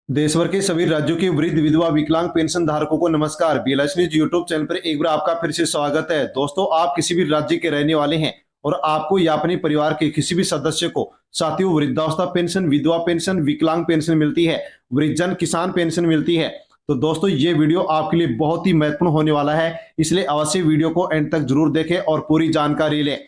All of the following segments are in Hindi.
देश भर के सभी राज्यों के वृद्ध विधवा विकलांग पेंशन धारकों को नमस्कार। बीएलएस न्यूज यूट्यूब चैनल पर एक बार आपका फिर से स्वागत है। दोस्तों, आप किसी भी राज्य के रहने वाले हैं और आपको या अपने परिवार के किसी भी सदस्य को साथियों वृद्धावस्था पेंशन, विधवा पेंशन, विकलांग पेंशन मिलती है, वृद्धजन किसान पेंशन मिलती है, तो दोस्तों ये वीडियो आपके लिए बहुत ही महत्वपूर्ण होने वाला है। इसलिए अवश्य वीडियो को एंड तक जरूर देखें और पूरी जानकारी लें।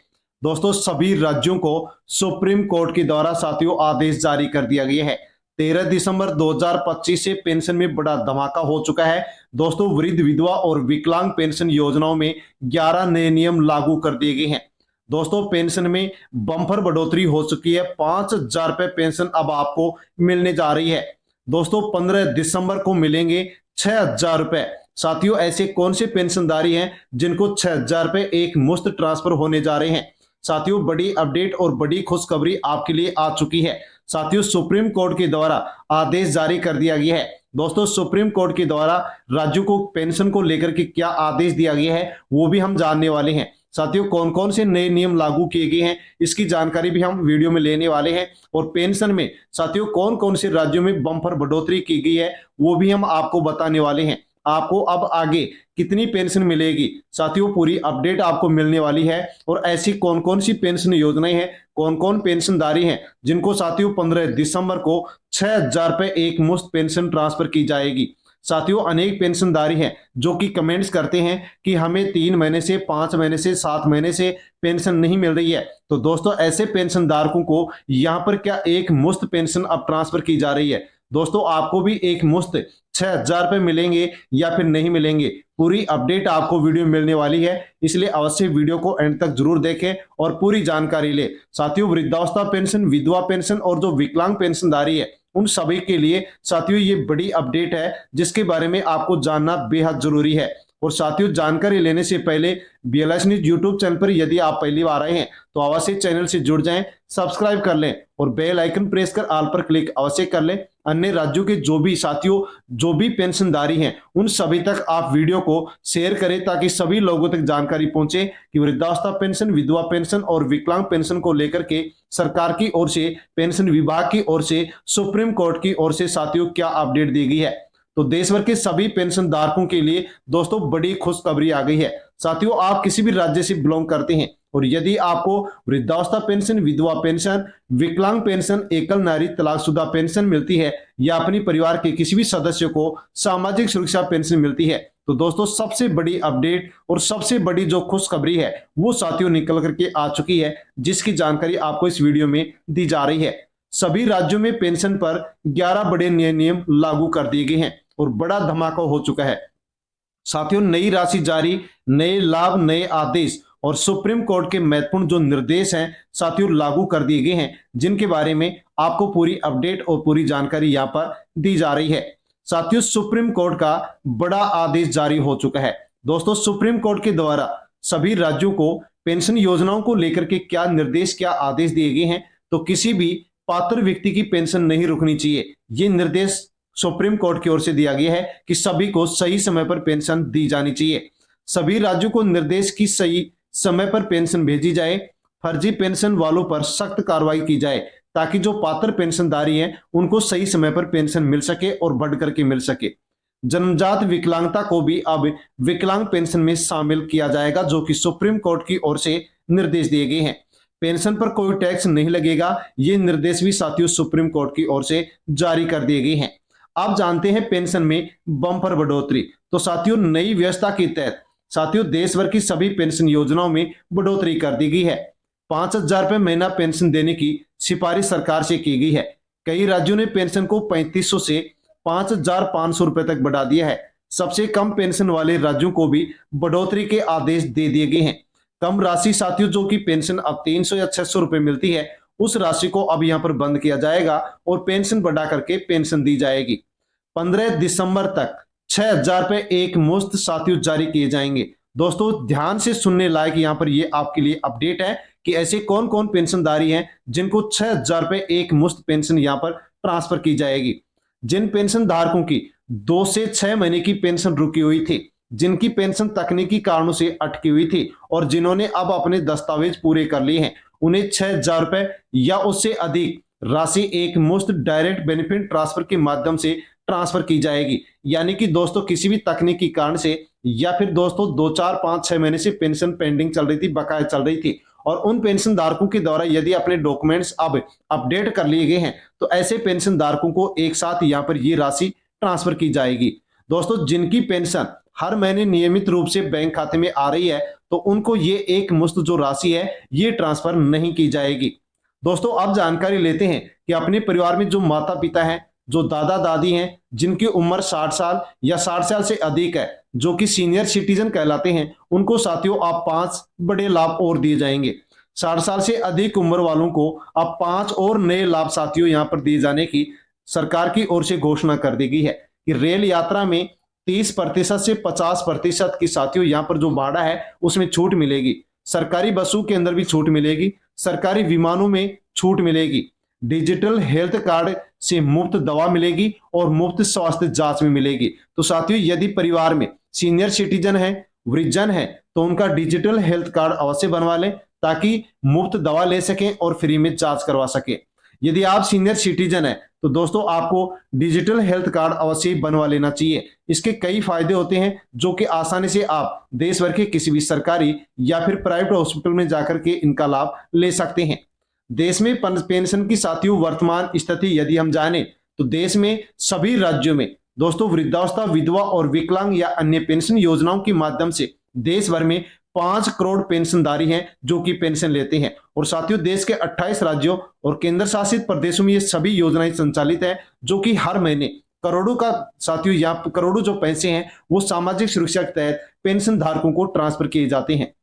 दोस्तों, सभी राज्यों को सुप्रीम कोर्ट के द्वारा साथियों आदेश जारी कर दिया गया है। 13 दिसंबर 2025 से पेंशन में बड़ा धमाका हो चुका है। दोस्तों, वृद्ध विधवा और विकलांग पेंशन योजनाओं में 11 नए नियम लागू कर दिए गए हैं। दोस्तों, पेंशन में बम्पर बढ़ोतरी हो चुकी है। 5,000 रुपए पेंशन अब आपको मिलने जा रही है। दोस्तों, 15 दिसंबर को मिलेंगे 6,000 रुपए। साथियों, ऐसे कौन से पेंशनधारी हैं जिनको 6,000 रुपए एक मुश्त ट्रांसफर होने जा रहे हैं? साथियों, बड़ी अपडेट और बड़ी खुशखबरी आपके लिए आ चुकी है। साथियों, सुप्रीम कोर्ट के द्वारा आदेश जारी कर दिया गया है। दोस्तों, सुप्रीम कोर्ट के द्वारा राज्यों को पेंशन को लेकर के क्या आदेश दिया गया है वो भी हम जानने वाले हैं। साथियों, कौन कौन से नए नियम लागू किए गए हैं इसकी जानकारी भी हम वीडियो में लेने वाले हैं। और पेंशन में साथियों कौन कौन से राज्यों में बम्पर बढ़ोतरी की गई है वो भी हम आपको बताने वाले हैं। आपको अब आगे कितनी पेंशन मिलेगी साथियों पूरी अपडेट आपको मिलने वाली है। और ऐसी कौन कौन सी पेंशन योजनाएं हैं, कौन कौन पेंशनधारी हैं जिनको साथियों 15 दिसंबर को 6,000 रुपए एक मुश्त पेंशन ट्रांसफर की जाएगी। साथियों, अनेक पेंशनधारी हैं जो कि कमेंट्स करते हैं कि हमें 3 महीने से 5 महीने से 7 महीने से पेंशन नहीं मिल रही है। तो दोस्तों, ऐसे पेंशन धारकों को यहां पर क्या एक मुश्त पेंशन अब ट्रांसफर की जा रही है। दोस्तों, आपको भी एक मुश्त 6,000 रुपए मिलेंगे या फिर नहीं मिलेंगे, पूरी अपडेट आपको वीडियो में मिलने वाली है। इसलिए अवश्य वीडियो को एंड तक जरूर देखें और पूरी जानकारी ले। साथियों, वृद्धावस्था पेंशन, विधवा पेंशन और जो विकलांग पेंशनधारी है उन सभी के लिए साथियों ये बड़ी अपडेट है जिसके बारे में आपको जानना बेहद जरूरी है। और साथियों, जानकारी लेने से पहले बीएलएस न्यूज यूट्यूब चैनल पर यदि आप पहली बार आए हैं तो अवश्य चैनल से जुड़ जाएं, सब्सक्राइब कर लें और बेल आइकन प्रेस कर ऑल पर क्लिक अवश्य कर लें। अन्य राज्यों के जो भी साथियों जो भी पेंशनधारी हैं उन सभी तक आप वीडियो को शेयर करें ताकि सभी लोगों तक जानकारी पहुंचे कि वृद्धावस्था पेंशन, विधवा पेंशन और विकलांग पेंशन को लेकर के सरकार की ओर से, पेंशन विभाग की ओर से, सुप्रीम कोर्ट की ओर से साथियों क्या अपडेट दी गई है। तो देश भर के सभी पेंशन धारकों के लिए दोस्तों बड़ी खुशखबरी आ गई है। साथियों, आप किसी भी राज्य से बिलोंग करते हैं और यदि आपको वृद्धावस्था पेंशन, विधवा पेंशन, विकलांग पेंशन, एकल नारी तलाकशुदा पेंशन मिलती है या अपने परिवार के किसी भी सदस्य को सामाजिक सुरक्षा पेंशन मिलती है, तो दोस्तों सबसे बड़ी अपडेट और सबसे बड़ी जो खुशखबरी है वो साथियों निकल करके आ चुकी है जिसकी जानकारी आपको इस वीडियो में दी जा रही है। सभी राज्यों में पेंशन पर 11 बड़े नए नियम लागू कर दिए गए हैं और बड़ा धमाका हो चुका है। साथियों, नई राशि जारी, नए लाभ, नए आदेश और सुप्रीम कोर्ट के महत्वपूर्ण जो निर्देश हैं साथियों लागू कर दिए गए हैं जिनके बारे में आपको पूरी अपडेट और पूरी जानकारी यहां पर दी जा रही है। साथियों, सुप्रीम कोर्ट का बड़ा आदेश जारी हो चुका है। दोस्तों, सुप्रीम कोर्ट के द्वारा सभी राज्यों को पेंशन योजनाओं को लेकर के क्या निर्देश, क्या आदेश दिए गए हैं, तो किसी भी पात्र व्यक्ति की पेंशन नहीं रुकनी चाहिए। ये निर्देश सुप्रीम कोर्ट की ओर से दिया गया है कि सभी को सही समय पर पेंशन दी जानी चाहिए। सभी राज्यों को निर्देश की सही समय पर पेंशन भेजी जाए, फर्जी पेंशन वालों पर सख्त कार्रवाई की जाए ताकि जो पात्र पेंशनधारी हैं उनको सही समय पर पेंशन मिल सके और बढ़ करके मिल सके। जन्मजात विकलांगता को भी अब विकलांग पेंशन में शामिल किया जाएगा जो कि सुप्रीम कोर्ट की ओर से निर्देश दिए गए हैं। पेंशन पर कोई टैक्स नहीं लगेगा, ये निर्देश भी साथियों सुप्रीम कोर्ट की ओर से जारी कर दिए गए हैं। आप जानते हैं पेंशन में बम्पर बढ़ोतरी, तो साथियों नई व्यवस्था के तहत साथियों देश भर की सभी पेंशन योजनाओं में बढ़ोतरी कर दी गई है। 5,000 रुपए महीना पेंशन देने की सिफारिश सरकार से की गई है। कई राज्यों ने पेंशन को 3,500 से 5,500 रुपए तक बढ़ा दिया है। सबसे कम पेंशन वाले राज्यों को भी बढ़ोतरी के आदेश दे दिए गए हैं। कम राशि साथियों जो कि पेंशन अब 300 या 600 रुपए मिलती है उस राशि को अब यहां पर बंद किया जाएगा और पेंशन बढ़ा करके पेंशन दी जाएगी। 15 दिसंबर तक 6,000 रुपए एक मुश्त साथियों जारी किए जाएंगे। दोस्तों, ध्यान से सुनने लायक यहां पर ये आपके लिए अपडेट है कि ऐसे कौन कौन पेंशनधारी हैं जिनको 6,000 रुपए एक मुश्त पेंशन यहां पर ट्रांसफर की जाएगी। जिन पेंशन धारकों की 2 से 6 महीने की पेंशन रुकी हुई थी, जिनकी पेंशन तकनीकी कारणों से अटकी हुई थी और जिन्होंने अब अपने दस्तावेज पूरे कर लिए हैं, उन्हें 6,000 रुपए या उससे अधिक राशि एक मुश्त डायरेक्ट बेनिफिट ट्रांसफर के माध्यम से ट्रांसफर की जाएगी। यानी कि दोस्तों किसी भी तकनीकी कारण से या फिर दोस्तों 2 4 5 6 महीने से पेंशन पेंडिंग चल रही थी, बकाया चल रही थी, और उन पेंशन धारकों के द्वारा यदि अपने डॉक्यूमेंट्स अब अपडेट कर लिए गए हैं तो ऐसे पेंशन धारकों को एक साथ यहाँ पर ये राशि ट्रांसफर की जाएगी। दोस्तों जिनकी पेंशन हर महीने नियमित रूप से बैंक खाते में आ रही है तो उनको ये एक मुश्त जो राशि है ये ट्रांसफर नहीं की जाएगी। दोस्तों अब जानकारी लेते हैं कि अपने परिवार में जो माता पिता हैं, जो दादा दादी हैं, जिनकी उम्र 60 साल या 60 साल से अधिक है, जो कि सीनियर सिटीजन कहलाते हैं, उनको साथियों आप 5 बड़े लाभ और दिए जाएंगे। 60 साल से अधिक उम्र वालों को अब 5 और नए लाभ साथियों यहां पर दिए जाने की सरकार की ओर से घोषणा कर दी गई है कि रेल यात्रा में 30% से 50% की साथियों यहां पर जो भाड़ा है उसमें छूट मिलेगी। सरकारी बसों के अंदर भी छूट मिलेगी, सरकारी विमानों में छूट मिलेगी, डिजिटल हेल्थ कार्ड से मुफ्त दवा मिलेगी और मुफ्त स्वास्थ्य जांच में मिलेगी। तो साथियों यदि परिवार में सीनियर सिटीजन है, वृद्धजन है, तो उनका डिजिटल हेल्थ कार्ड अवश्य बनवा लें ताकि मुफ्त दवा ले सकें और फ्री में जांच करवा सकें। यदि आप सीनियर सिटीजन है तो दोस्तों आपको डिजिटल हेल्थ कार्ड अवश्य बनवा लेना चाहिए। इसके कई फायदे होते हैं जो कि आसानी से आप देश भर के किसी भी सरकारी या फिर प्राइवेट हॉस्पिटल में जाकर के इनका लाभ ले सकते हैं। देश में पेंशन की साथियों वर्तमान स्थिति यदि हम जाने तो देश में सभी राज्यों में दोस्तों वृद्धावस्था, विधवा और विकलांग या अन्य पेंशन योजनाओं के माध्यम से देश भर में 5 करोड़ पेंशनधारी हैं जो कि पेंशन लेते हैं। और साथियों देश के 28 राज्यों और केंद्र शासित प्रदेशों में ये सभी योजनाएं संचालित है जो कि हर महीने करोड़ों का साथियों यहाँ करोड़ों जो पैसे हैं वो सामाजिक सुरक्षा के तहत पेंशन धारकों को ट्रांसफर किए जाते हैं।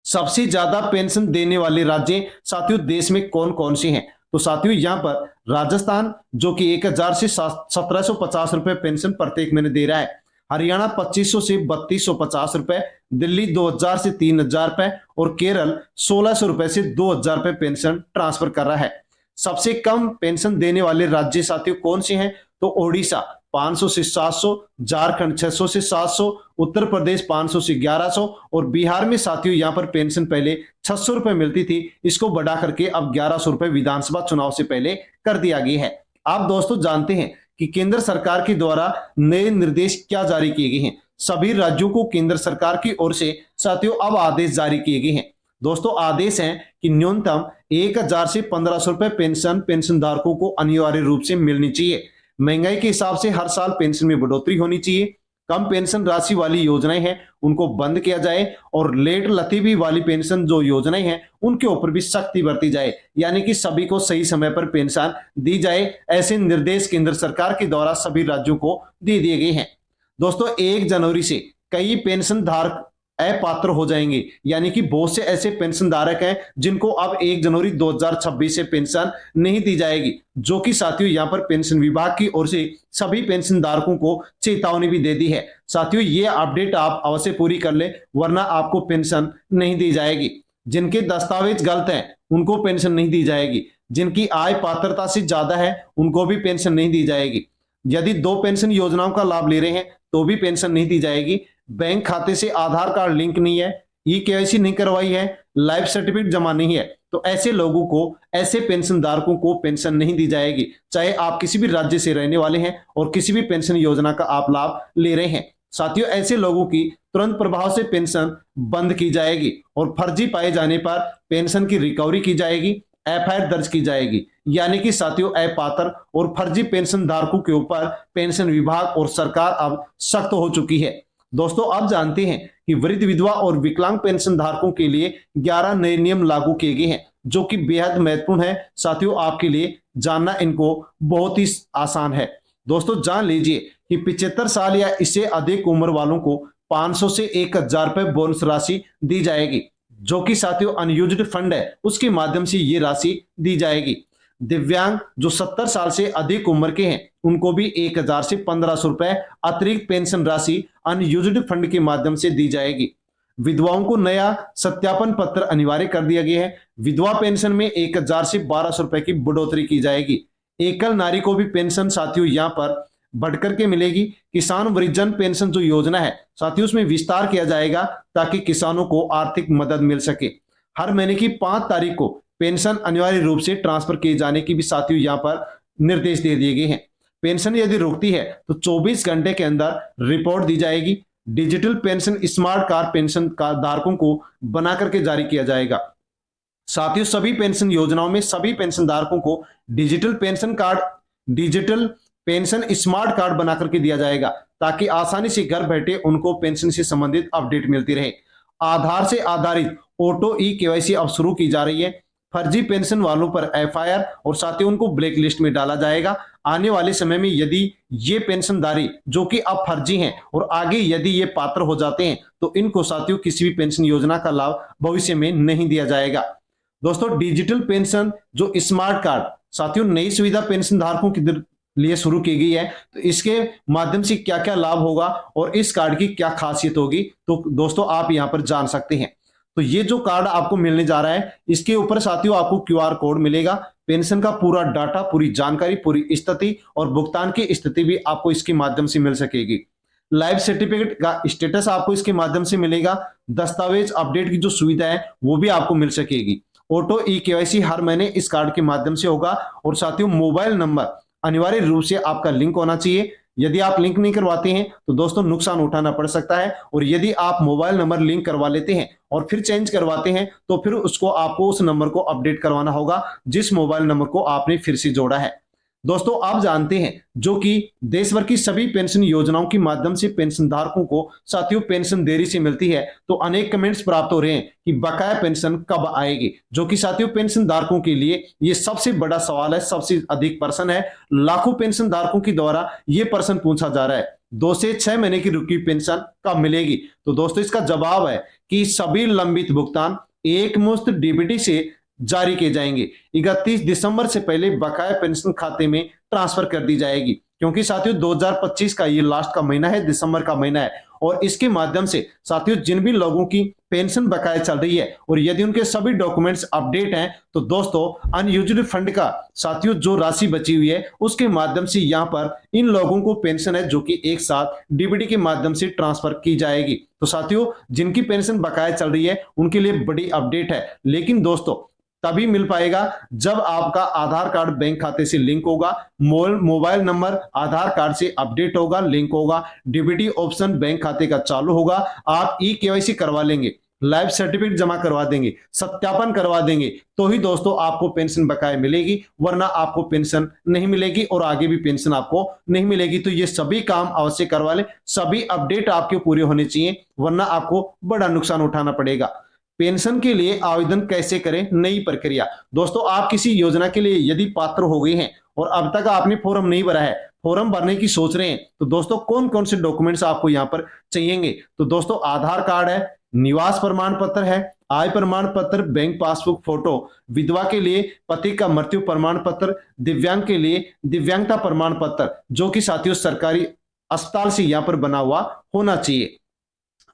सबसे ज्यादा पेंशन देने वाले राज्य साथियों देश में कौन कौन से हैं? तो साथियों यहाँ पर राजस्थान जो कि 1000 से 1750 रुपए पेंशन प्रत्येक महीने दे रहा है, हरियाणा 2500 से 3250 रुपए, दिल्ली 2000 से 3000 रुपए और केरल 1600 रुपए से 2000 रुपए पेंशन ट्रांसफर कर रहा है। सबसे कम पेंशन देने वाले राज्य साथियों कौन से हैं? तो ओडिशा 500 से 700, झारखंड 600 से 700, उत्तर प्रदेश 500 से 1100 और बिहार में साथियों यहां पर पेंशन पहले 600 रुपए मिलती थी, इसको बढ़ा करके अब 1100 रुपए विधानसभा चुनाव से पहले कर दिया गया है। आप दोस्तों जानते हैं कि केंद्र सरकार के द्वारा नए निर्देश क्या जारी किए गए हैं। सभी राज्यों को केंद्र सरकार की ओर से साथियों अब आदेश जारी किए गए हैं। दोस्तों आदेश है कि न्यूनतम 1000 से 1500 रुपए पेंशन धारकों को अनिवार्य रूप से मिलनी चाहिए। महंगाई के हिसाब से हर साल पेंशन में बढ़ोतरी होनी चाहिए। कम पेंशन राशि वाली योजनाएं हैं उनको बंद किया जाए और लेट लतीफी वाली पेंशन जो योजनाएं हैं उनके ऊपर भी सख्ती बरती जाए, यानी कि सभी को सही समय पर पेंशन दी जाए। ऐसे निर्देश केंद्र सरकार के द्वारा सभी राज्यों को दे दिए गए हैं। दोस्तों 1 जनवरी से कई पेंशन धारक अपात्र हो जाएंगे, यानी कि बहुत से ऐसे पेंशन धारक हैं जिनको अब 1 जनवरी 2026 से पेंशन नहीं दी जाएगी, जो कि साथियों यहां पर पेंशन विभाग की ओर से सभी पेंशन धारकों को चेतावनी भी दे दी है। साथियों ये अपडेट आप अवश्य पूरी कर ले वरना आपको पेंशन नहीं दी जाएगी। जिनके दस्तावेज गलत हैं उनको पेंशन नहीं दी जाएगी, जिनकी आय पात्रता से ज्यादा है उनको भी पेंशन नहीं दी जाएगी, यदि 2 पेंशन योजनाओं का लाभ ले रहे हैं तो भी पेंशन नहीं दी जाएगी, बैंक खाते से आधार कार्ड लिंक नहीं है, ई-केवाईसी नहीं करवाई है, लाइफ सर्टिफिकेट जमा नहीं है, तो ऐसे लोगों को, ऐसे पेंशन धारकों को पेंशन नहीं दी जाएगी, चाहे आप किसी भी राज्य से रहने वाले हैं और किसी भी पेंशन योजना का आप लाभ ले रहे हैं। साथियों ऐसे लोगों की तुरंत प्रभाव से पेंशन बंद की जाएगी और फर्जी पाए जाने पर पेंशन की रिकवरी की जाएगी, एफआईआर दर्ज की जाएगी। यानी कि साथियों अपात्र और फर्जी पेंशन धारकों के ऊपर पेंशन विभाग और सरकार अब सख्त हो चुकी है। दोस्तों आप जानते हैं कि वृद्ध, विधवा और विकलांग पेंशन धारकों के लिए 11 नए नियम लागू किए गए हैं जो कि बेहद महत्वपूर्ण है। साथियों आपके लिए जानना इनको बहुत ही आसान है। दोस्तों जान लीजिए कि 75 साल या इससे अधिक उम्र वालों को 500 से 1000 रुपए बोनस राशि दी जाएगी, जो कि साथियों अनयूज्ड फंड है उसके माध्यम से ये राशि दी जाएगी। दिव्यांग जो 70 साल से अधिक उम्र के हैं उनको भी 1000 से 1500 रुपए अतिरिक्त पेंशन राशि अनयूज्ड फंड के माध्यम से दी जाएगी। विधवाओं को नया सत्यापन पत्र अनिवार्य कर दिया गया है। विधवा पेंशन में 1000 से 1200 रुपए की बढ़ोतरी की जाएगी। एकल नारी को भी पेंशन साथियों यहाँ पर बढ़कर के मिलेगी। किसान वृद्धजन पेंशन जो योजना है साथियों उसमें विस्तार किया जाएगा ताकि किसानों को आर्थिक मदद मिल सके। हर महीने की 5 तारीख को पेंशन अनिवार्य रूप से ट्रांसफर किए जाने की भी साथियों यहाँ पर निर्देश दे दिए गए हैं। पेंशन यदि रुकती है तो 24 घंटे के अंदर रिपोर्ट दी जाएगी। Digital pension smart card pension धारकों को बना करके जारी किया जाएगा। साथियों सभी पेंशन योजनाओं में सभी पेंशन धारकों को डिजिटल पेंशन स्मार्ट कार्ड बना करके दिया जाएगा, ताकि आसानी से घर बैठे उनको पेंशन से संबंधित अपडेट मिलती रहे। आधार से आधारित ऑटो ई केवाईसी अब शुरू की जा रही है। फर्जी पेंशन वालों पर एफआईआर और साथ ही उनको ब्लैक लिस्ट में डाला जाएगा। आने वाले समय में यदि ये पेंशनधारी जो कि अब फर्जी हैं और आगे यदि ये पात्र हो जाते हैं तो इनको साथियों किसी भी पेंशन योजना का लाभ भविष्य में नहीं दिया जाएगा। दोस्तों डिजिटल पेंशन जो स्मार्ट कार्ड साथियों नई सुविधा पेंशन धारकों के लिए शुरू की गई है, तो इसके माध्यम से क्या क्या लाभ होगा और इस कार्ड की क्या खासियत होगी तो दोस्तों आप यहां पर जान सकते हैं। तो ये जो कार्ड आपको मिलने जा रहा है इसके ऊपर साथियों आपको क्यूआर कोड मिलेगा। पेंशन का पूरा डाटा, पूरी जानकारी, पूरी स्थिति और भुगतान की स्थिति भी आपको इसके माध्यम से मिल सकेगी। लाइव सर्टिफिकेट का स्टेटस आपको इसके माध्यम से मिलेगा। दस्तावेज अपडेट की जो सुविधा है वो भी आपको मिल सकेगी। ऑटो ई केवाईसी हर महीने इस कार्ड के माध्यम से होगा और साथियों मोबाइल नंबर अनिवार्य रूप से आपका लिंक होना चाहिए। यदि आप लिंक नहीं करवाते हैं तो दोस्तों नुकसान उठाना पड़ सकता है, और यदि आप मोबाइल नंबर लिंक करवा लेते हैं और फिर चेंज करवाते हैं तो फिर उसको आपको उस नंबर को अपडेट करवाना होगा जिस मोबाइल नंबर को आपने फिर से जोड़ा है। दोस्तों आप जानते हैं जो कि देश भर की सभी पेंशन योजनाओं के माध्यम से पेंशन धारकों को साथियों पेंशन देरी से मिलती है, तो अनेक कमेंट्स प्राप्त हो रहे हैं कि बकाया पेंशन कब आएगी, जो कि साथियों पेंशन धारकों के लिए ये सबसे बड़ा सवाल है, सबसे अधिक प्रश्न है। लाखों पेंशन धारकों के द्वारा ये प्रश्न पूछा जा रहा है 2 से 6 महीने की रुकी पेंशन कब मिलेगी। तो दोस्तों इसका जवाब है कि सभी लंबित भुगतान एक मुश्त डीबीटी से जारी किए जाएंगे। 31 दिसंबर से पहले बकाया पेंशन खाते में ट्रांसफर कर दी जाएगी, क्योंकि साथियों 2025 का ये लास्ट का महीना है, दिसंबर का महीना है, और इसके माध्यम से साथियों जिन भी लोगों की पेंशन बकाया चल रही है और यदि उनके सभी डॉक्यूमेंट्स अपडेट हैं तो दोस्तों अनयूज्ड फंड का साथियों जो राशि बची हुई है उसके माध्यम से यहां पर इन लोगों को पेंशन है जो कि एक साथ डीबीटी के माध्यम से ट्रांसफर की जाएगी। तो साथियों जिनकी पेंशन बकाया चल रही है उनके लिए बड़ी अपडेट है, लेकिन दोस्तों तभी मिल पाएगा जब आपका आधार कार्ड बैंक खाते से लिंक होगा, मोबाइल नंबर आधार कार्ड से अपडेट होगा, लिंक होगा, डीबीटी ऑप्शन बैंक खाते का चालू होगा, आप ई केवाईसी करवा लेंगे, लाइव सर्टिफिकेट जमा करवा देंगे, सत्यापन करवा देंगे, तो ही दोस्तों आपको पेंशन बकाया मिलेगी, वरना आपको पेंशन नहीं मिलेगी और आगे भी पेंशन आपको नहीं मिलेगी। तो ये सभी काम अवश्य करवा लें, सभी अपडेट आपके पूरे होने चाहिए, वरना आपको बड़ा नुकसान उठाना पड़ेगा। पेंशन के लिए आवेदन कैसे करें, नई प्रक्रिया। दोस्तों आप किसी योजना के लिए यदि पात्र हो गए हैं और अब तक आपने फॉर्म नहीं भरा है, फॉर्म भरने की सोच रहे हैं, तो दोस्तों कौन कौन से डॉक्यूमेंट्स आपको यहाँ पर चाहिएंगे। तो दोस्तों आधार कार्ड है, निवास प्रमाण पत्र है, आय प्रमाण पत्र, बैंक पासबुक फोटो, विधवा के लिए पति का मृत्यु प्रमाण पत्र, दिव्यांग के लिए दिव्यांगता प्रमाण पत्र जो कि साथियों सरकारी अस्पताल से यहाँ पर बना हुआ होना चाहिए।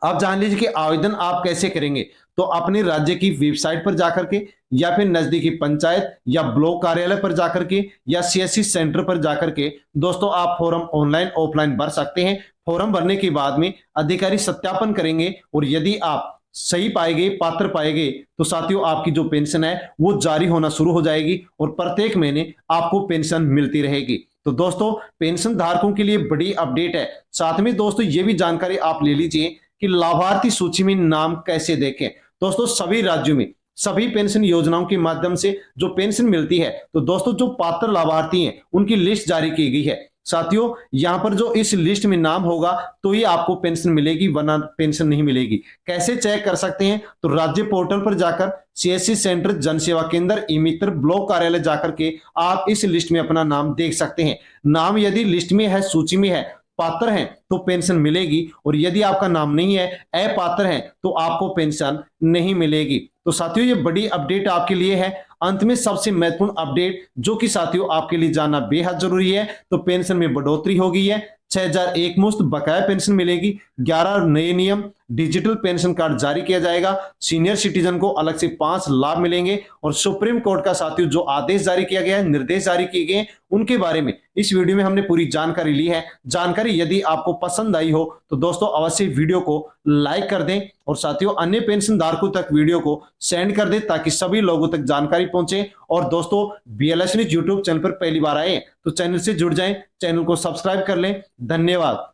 आप जान लीजिए कि आवेदन आप कैसे करेंगे। तो अपने राज्य की वेबसाइट पर जाकर के या फिर नजदीकी पंचायत या ब्लॉक कार्यालय पर जाकर के या सीएससी सेंटर पर जाकर के दोस्तों आप फॉर्म ऑनलाइन ऑफलाइन भर सकते हैं। फॉर्म भरने के बाद में अधिकारी सत्यापन करेंगे और यदि आप सही पाए गए, पात्र पाए गए, तो साथियों आपकी जो पेंशन है वो जारी होना शुरू हो जाएगी और प्रत्येक महीने आपको पेंशन मिलती रहेगी। तो दोस्तों पेंशन धारकों के लिए बड़ी अपडेट है। साथ में दोस्तों ये भी जानकारी आप ले लीजिए कि लाभार्थी सूची में नाम कैसे देखें। दोस्तों सभी राज्यों में सभी पेंशन योजनाओं के माध्यम से जो पेंशन मिलती है, तो दोस्तों जो पात्र लाभार्थी हैं उनकी लिस्ट जारी की गई है। साथियों यहां पर जो इस लिस्ट में नाम होगा तो ही आपको पेंशन मिलेगी, वरना पेंशन नहीं मिलेगी। कैसे चेक कर सकते हैं, तो राज्य पोर्टल पर जाकर सीएससी सेंटर, जन सेवा केंद्र, ई मित्र, ब्लॉक कार्यालय जाकर के आप इस लिस्ट में अपना नाम देख सकते हैं। नाम यदि लिस्ट में है, सूची में है, पात्र हैं तो पेंशन मिलेगी, और यदि आपका नाम नहीं है, अपात्र हैं, तो आपको पेंशन नहीं मिलेगी। तो साथियों ये बड़ी अपडेट आपके लिए है। अंत में सबसे महत्वपूर्ण अपडेट जो कि साथियों आपके लिए जानना बेहद जरूरी है, तो पेंशन में बढ़ोतरी हो गई है। 6001 मुश्त बकाया पेंशन मिलेगी। 11 नए नियम, डिजिटल पेंशन कार्ड जारी किया जाएगा। सीनियर सिटीजन को अलग से 5 लाभ मिलेंगे, और सुप्रीम कोर्ट का साथियों जो आदेश जारी किया गया है, निर्देश जारी किए गए, उनके बारे में इस वीडियो में हमने पूरी जानकारी ली है। जानकारी यदि आपको पसंद आई हो तो दोस्तों अवश्य वीडियो को लाइक कर दें और साथियों अन्य पेंशन धारकों तक वीडियो को सेंड कर दें, ताकि सभी लोगों तक जानकारी जानकारी पहुंचे। और दोस्तों, BLS न्यूज यूट्यूब चैनल पर पहली बार आए तो चैनल से जुड़ जाएं, चैनल को सब्सक्राइब कर लें। धन्यवाद।